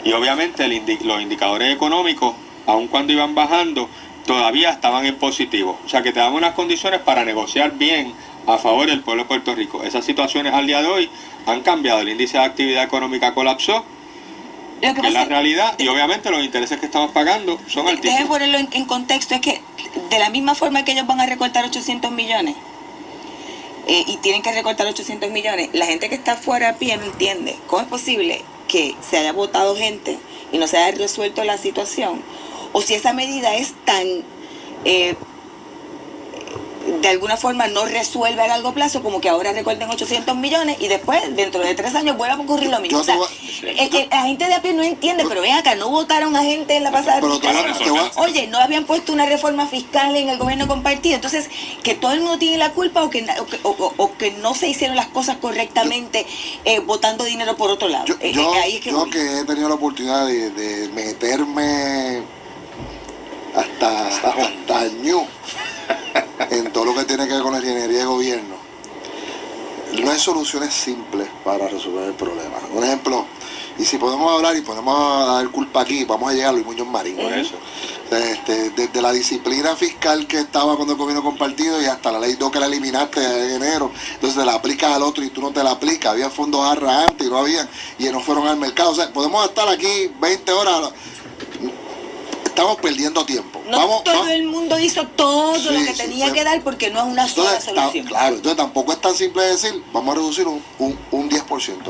Y obviamente los indicadores económicos, aun cuando iban bajando, todavía estaban en positivo. O sea que te dan unas condiciones para negociar bien a favor del pueblo de Puerto Rico. Esas situaciones al día de hoy han cambiado. El índice de actividad económica colapsó, que es la realidad, y obviamente los intereses que estamos pagando son altísimos. Déjame ponerlo en contexto, es que de la misma forma que ellos van a recortar 800 millones, y tienen que recortar 800 millones, la gente que está fuera a pie no entiende cómo es posible que se haya votado gente y no se haya resuelto la situación, o si esa medida es tan de alguna forma no resuelve a largo plazo, como que ahora recorten 800 millones y después, dentro de 3 años, vuelva a ocurrir lo mismo. O sea, la gente de a pie no entiende, pero ven acá, no votaron a gente en la pasada fiscalía. Oye, no habían puesto una reforma fiscal en el gobierno compartido. Entonces, que todo el mundo tiene la culpa o que no se hicieron las cosas correctamente votando dinero por otro lado. Ahí es que he tenido la oportunidad de meterme hasta ñu en todo lo que tiene que ver con la ingeniería de gobierno. No hay soluciones simples para resolver el problema. Un ejemplo, y si podemos hablar y podemos dar culpa aquí, vamos a llegar a Luis Muñoz Marín. Por eso. Desde la disciplina fiscal que estaba cuando el gobierno compartido y hasta la ley 2 que la eliminaste en enero, entonces la aplicas al otro y tú no te la aplicas. Había fondos ARRA antes y no había, y no fueron al mercado. O sea, podemos estar aquí 20 horas. Estamos perdiendo tiempo. Todo el mundo hizo todo lo que tenía que dar, porque no es una sola solución. Claro, entonces tampoco es tan simple decir, vamos a reducir un 10%,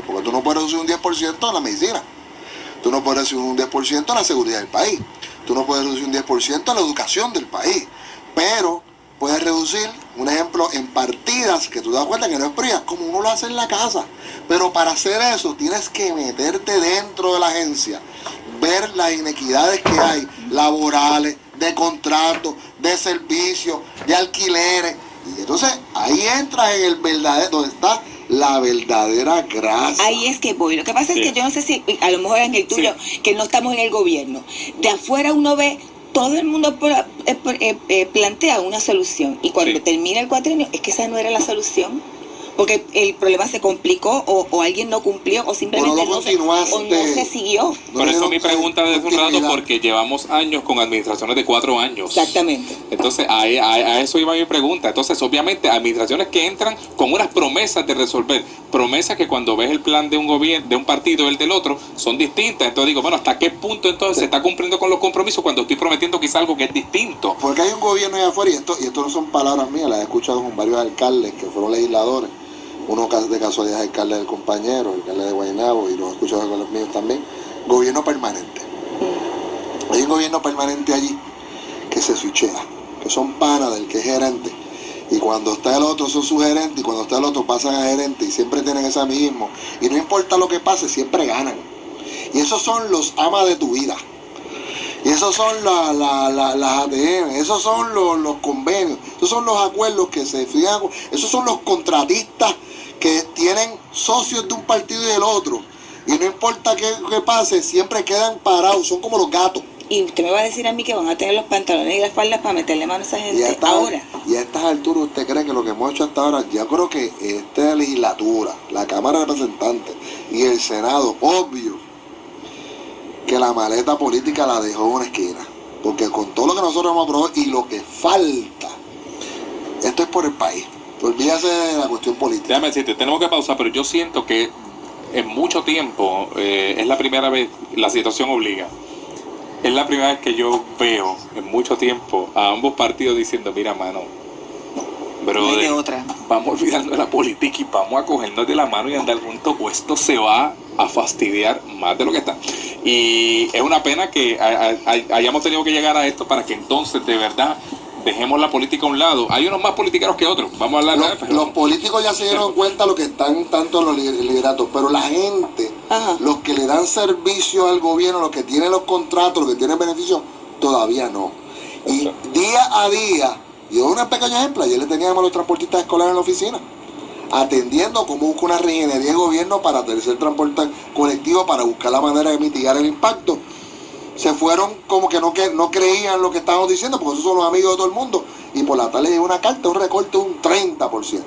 porque tú no puedes reducir un 10% en la medicina. Tú no puedes reducir un 10% en la seguridad del país. Tú no puedes reducir un 10% en la educación del país. Pero puedes reducir, un ejemplo, en partidas que tú te das cuenta que no es prioridad, como uno lo hace en la casa. Pero para hacer eso tienes que meterte dentro de la agencia, ver las inequidades que hay, laborales, de contratos, de servicios, de alquileres. Y entonces ahí entras en el verdadero, donde está la verdadera grasa. Ahí es que voy. Lo que pasa es que yo no sé si, a lo mejor en el tuyo, que no estamos en el gobierno. De afuera uno ve, todo el mundo plantea una solución. Y cuando termina el cuatrienio, es que esa no era la solución. Porque el problema se complicó, o alguien no cumplió, o simplemente no se siguió. Por eso mi pregunta de hace un rato, porque llevamos años con administraciones de 4 años. Exactamente. Entonces, a eso iba mi pregunta. Entonces, obviamente, administraciones que entran con unas promesas de resolver, promesas que cuando ves el plan de un gobierno, de un partido y el del otro, son distintas. Entonces digo, bueno, ¿hasta qué punto entonces se está cumpliendo con los compromisos cuando estoy prometiendo quizá algo que es distinto? Porque hay un gobierno allá afuera, y esto no son palabras mías, las he escuchado con varios alcaldes que fueron legisladores. Uno de casualidad es alcalde del compañero, alcalde de Guaynabo, y lo he escuchado con los míos también. Gobierno permanente. Hay un gobierno permanente allí que se switchea, que son panas del que es gerente. Y cuando está el otro son sus gerentes, y cuando está el otro pasan a gerente, y siempre tienen ese amiguismo. Y no importa lo que pase, siempre ganan. Y esos son los amas de tu vida. Y esos son las ATM, esos son los convenios, esos son los acuerdos que se fijan, esos son los contratistas que tienen socios de un partido y del otro. Y no importa qué pase, siempre quedan parados, son como los gatos. Y usted me va a decir a mí que van a tener los pantalones y las faldas para meterle mano a esa gente ahora. Y a estas alturas, ¿usted cree que lo que hemos hecho hasta ahora? Yo creo que esta legislatura, la Cámara de Representantes y el Senado, obvio, que la maleta política la dejó en una esquina. Porque con todo lo que nosotros hemos aprobado y lo que falta, esto es por el país. Olvídase de la cuestión política. Déjame decirte, tenemos que pausar, pero yo siento que en mucho tiempo, es la primera vez, la situación obliga. Es la primera vez que yo veo en mucho tiempo a ambos partidos diciendo, mira, mano, brother, vamos a olvidarnos de la política y vamos a cogernos de la mano y andar juntos, o esto se va a fastidiar más de lo que está. Y es una pena que hayamos tenido que llegar a esto para que entonces de verdad dejemos la política a un lado. Hay unos más politiqueros que otros, vamos a hablar de los políticos ya se dieron cuenta lo que están tanto en los lideratos, pero la gente, los que le dan servicio al gobierno, los que tienen los contratos, los que tienen beneficios, todavía no. Y día a día, yo doy un pequeño ejemplo, ayer le teníamos a los transportistas escolares en la oficina, atendiendo cómo busca una reingeniería de gobierno para tercer transporte colectivo, para buscar la manera de mitigar el impacto. Se fueron como que no creían lo que estábamos diciendo, porque esos son los amigos de todo el mundo. Y por la tarde llegó una carta, un recorte de un 30%.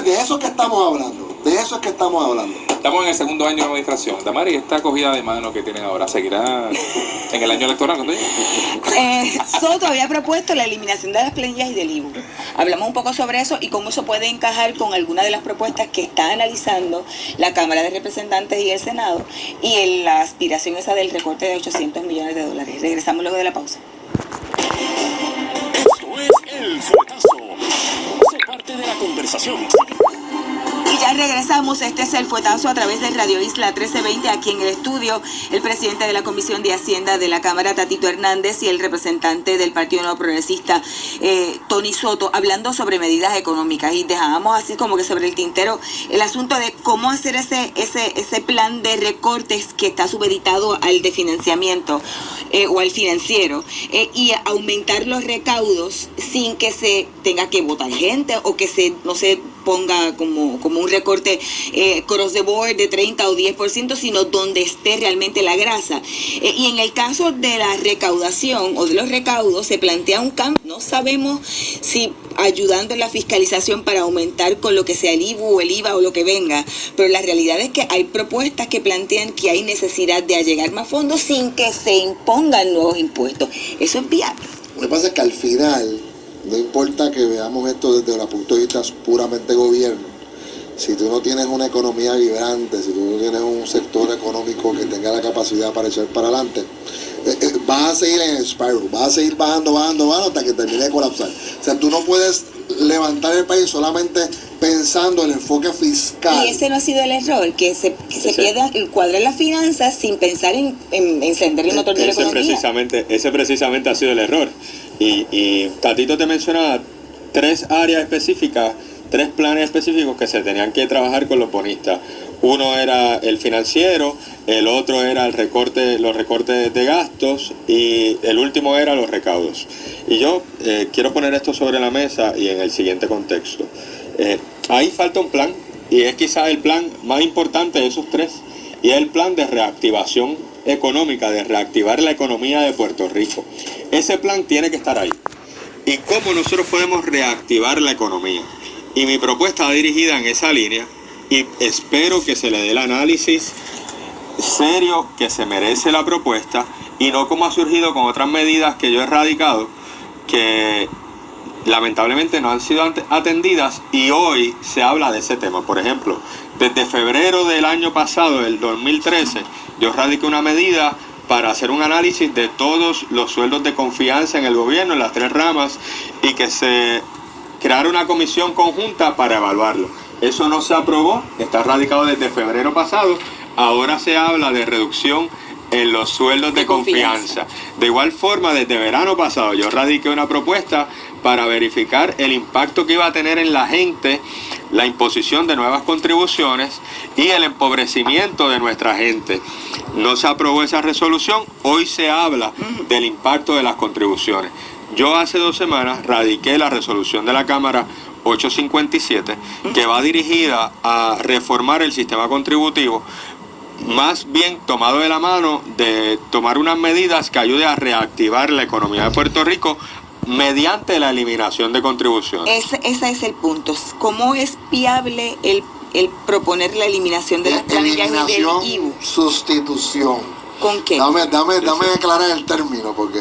De eso es que estamos hablando. De eso es que estamos hablando. Estamos en el segundo año de administración. Damari, esta acogida de mano que tienen ahora, ¿seguirá en el año electoral? Soto había propuesto la eliminación de las planillas y del IVU. Hablamos un poco sobre eso y cómo eso puede encajar con algunas de las propuestas que está analizando la Cámara de Representantes y el Senado y la aspiración esa del recorte de $800 millones. Regresamos luego de la pausa. Esto es El Fuetazo. Hace parte de la conversación. Y ya regresamos, este es El Fuetazo a través de Radio Isla 1320, aquí en el estudio, el presidente de la Comisión de Hacienda de la Cámara, Tatito Hernández, y el representante del Partido Nuevo Progresista, Tony Soto, hablando sobre medidas económicas. Y dejábamos así como que sobre el tintero el asunto de cómo hacer ese plan de recortes que está supeditado al de financiamiento o al financiero, y aumentar los recaudos sin que se tenga que votar gente o que no se ponga como un recorte cross the board de 30 o 10%, sino donde esté realmente la grasa. Y en el caso de la recaudación o de los recaudos, se plantea un cambio. No sabemos si ayudando en la fiscalización para aumentar con lo que sea el IVU o el IVA o lo que venga, pero la realidad es que hay propuestas que plantean que hay necesidad de allegar más fondos sin que se impongan nuevos impuestos. Eso es viable. Lo que pasa es que al final, no importa que veamos esto desde el punto de vista puramente gobierno, si tú no tienes una economía vibrante, si tú no tienes un sector económico que tenga la capacidad para echar para adelante, vas a seguir en el spiral, vas a seguir bajando hasta que termine de colapsar. O sea, tú no puedes levantar el país solamente pensando en el enfoque fiscal. Y ese no ha sido el error, que se pierda el cuadro de las finanzas sin pensar en encender el motor de la economía. Ese precisamente ha sido el error. Y Tatito te mencionaba 3 áreas específicas, 3 planes específicos que se tenían que trabajar con los bonistas. Uno era el financiero, el otro era los recortes de gastos y el último era los recaudos. Y yo quiero poner esto sobre la mesa y en el siguiente contexto. Ahí falta un plan y es quizás el plan más importante de esos 3 y es el plan de reactivación económica, de reactivar la economía de Puerto Rico. Ese plan tiene que estar ahí. ¿Y cómo nosotros podemos reactivar la economía? Y mi propuesta va dirigida en esa línea y espero que se le dé el análisis serio que se merece la propuesta y no como ha surgido con otras medidas que yo he radicado que lamentablemente no han sido atendidas y hoy se habla de ese tema. Por ejemplo, desde febrero del año pasado, el 2013, yo radiqué una medida para hacer un análisis de todos los sueldos de confianza en el gobierno, en las 3 ramas, y que se creara una comisión conjunta para evaluarlo. Eso no se aprobó, está radicado desde febrero pasado, ahora se habla de reducción en los sueldos de confianza. De igual forma, desde verano pasado yo radiqué una propuesta para verificar el impacto que iba a tener en la gente la imposición de nuevas contribuciones y el empobrecimiento de nuestra gente. No se aprobó esa resolución, hoy se habla del impacto de las contribuciones. Yo hace 2 semanas radiqué la resolución de la Cámara 857 que va dirigida a reformar el sistema contributivo, más bien tomado de la mano de tomar unas medidas que ayuden a reactivar la economía de Puerto Rico mediante la eliminación de contribuciones. Ese es el punto. ¿Cómo es viable el proponer la eliminación de las planillas y del IVU? Sustitución. ¿Con qué? Dame aclarar el término, porque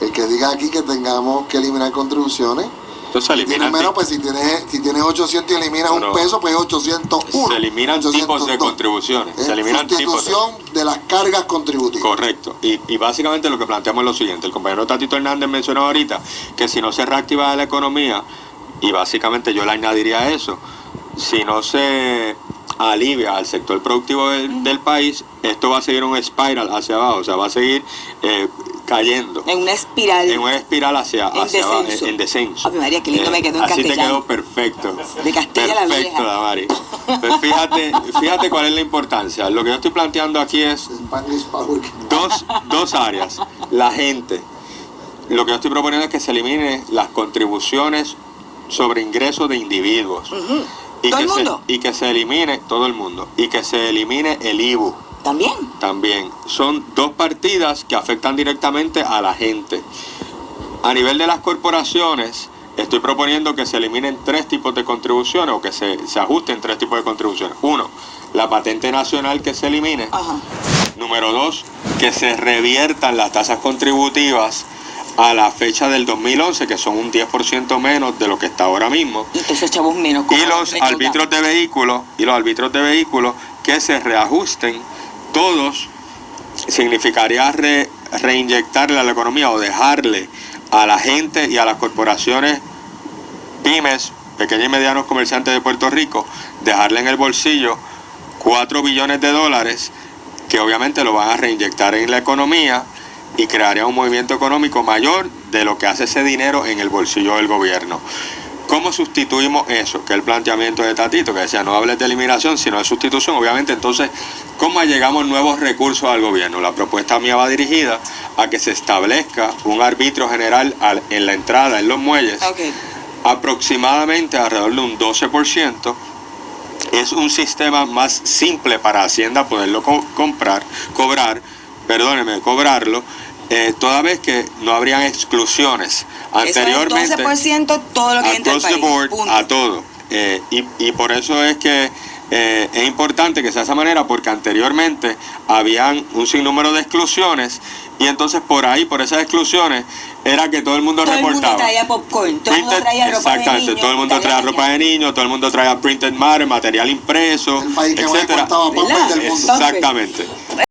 el que diga aquí que tengamos que eliminar contribuciones, entonces, pues si tienes 800 y eliminas un peso, pues 801. Se eliminan 802 tipos de contribuciones. Se eliminan sustitución de las cargas contributivas. Correcto. Y básicamente lo que planteamos es lo siguiente. El compañero Tatito Hernández mencionó ahorita que si no se reactiva la economía, y básicamente yo le añadiría a eso, si no se alivia al sector productivo del país, esto va a seguir un spiral hacia abajo, o sea, va a seguir cayendo. En una espiral. En una espiral hacia abajo, en descenso. Ay, María, qué lindo me quedó en así castellano. Te quedó perfecto. De Castilla la Vieja. Perfecto, Damari. Pues fíjate cuál es la importancia. Lo que yo estoy planteando aquí es dos áreas. La gente. Lo que yo estoy proponiendo es que se eliminen las contribuciones sobre ingresos de individuos. ¿Todo el mundo? Y que se elimine todo el mundo. Y que se elimine el IVU. También. Son 2 partidas que afectan directamente a la gente. A nivel de las corporaciones, estoy proponiendo que se eliminen 3 tipos de contribuciones o que se ajusten 3 tipos de contribuciones. 1, la patente nacional que se elimine. Ajá. Número 2, que se reviertan las tasas contributivas a la fecha del 2011, que son un 10% menos de lo que está ahora mismo. Y entonces chavos menos. Y los árbitros de vehículos que se reajusten, todos significaría reinyectarle a la economía o dejarle a la gente y a las corporaciones, pymes, pequeños y medianos comerciantes de Puerto Rico, dejarle en el bolsillo $4 billones que obviamente lo van a reinyectar en la economía y crearía un movimiento económico mayor de lo que hace ese dinero en el bolsillo del gobierno. ¿Cómo sustituimos eso? Que es el planteamiento de Tatito, que decía, no hables de eliminación, sino de sustitución. Obviamente, entonces, ¿cómo llegamos nuevos recursos al gobierno? La propuesta mía va dirigida a que se establezca un arbitrio general en la entrada, en los muelles, aproximadamente alrededor de un 12%. Es un sistema más simple para Hacienda poderlo cobrarlo, toda vez que no habrían exclusiones. Anteriormente, eso es 12% todo lo que entra al país. A todo. Y por eso es que es importante que sea de esa manera, porque anteriormente habían un sinnúmero de exclusiones y entonces por esas exclusiones era que todo el mundo reportaba. Todo el mundo traía popcorn, todo el mundo traía ropa de niño. Exactamente, todo el mundo traía ropa de niño, todo el mundo traía printed matter, material impreso, el país que etcétera. más exportaba papel del mundo. Exactamente.